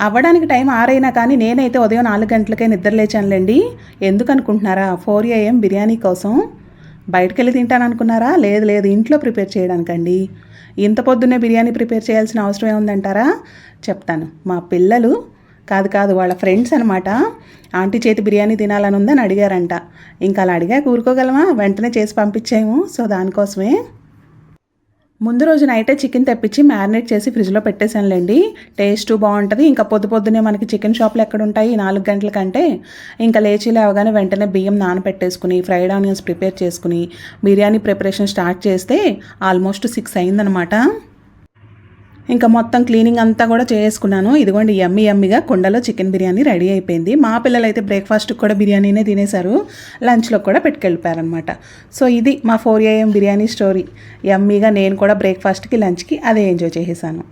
అవ్వడానికి టైం 6 అయినా కానీ నేనైతే ఉదయం 4 గంటలకే నిద్ర లేచానులేండి. ఎందుకు అనుకుంటున్నారా? 4 AM బిర్యానీ కోసం. బయటకెళ్ళి తింటాను అనుకున్నారా? లేదు లేదు, ఇంట్లో ప్రిపేర్ చేయడానికండి. ఇంత పొద్దున్నే బిర్యానీ ప్రిపేర్ చేయాల్సిన అవసరం ఏముందంటారా? చెప్తాను. మా పిల్లలు కాదు వాళ్ళ ఫ్రెండ్స్ అనమాట. ఆంటీ చేతి బిర్యానీ తినాలని ఉందని అడిగారంట. ఇంకా అలా అడిగా కూరుకోగలమా? వెంటనే చేసి పంపించాము. సో దానికోసమే ముందు రోజు నైటే చికెన్ తెప్పించి మ్యారినేట్ చేసి ఫ్రిడ్జ్లో పెట్టేశానులేండి. టేస్ట్ బాగుంటుంది. ఇంకా పొద్దున్నే మనకి చికెన్ షాప్లు ఎక్కడ ఉంటాయి 4 గంటల కంటే. ఇంకా లేచి లేవగానే వెంటనే బియ్యం నానబెట్టేసుకుని ఫ్రైడ్ ఆనియన్స్ ప్రిపేర్ చేసుకుని బిర్యానీ ప్రిపరేషన్ స్టార్ట్ చేస్తే ఆల్మోస్ట్ 6 అయిందనమాట. ఇంకా మొత్తం క్లీనింగ్ అంతా కూడా చేసుకున్నాను. ఇదిగోండి యమ్మీగా కుండలో చికెన్ బిర్యానీ రెడీ అయిపోయింది. మా పిల్లలైతే బ్రేక్ఫాస్ట్కి కూడా బిర్యానీనే తినేశారు. లంచ్లో కూడా పెట్టుకెళ్ళిపోయారనమాట. సో ఇది మా 4 AM బిర్యానీ స్టోరీ. యమ్మీగా నేను కూడా బ్రేక్ఫాస్ట్కి లంచ్కి అదే ఎంజాయ్ చేసేసాను.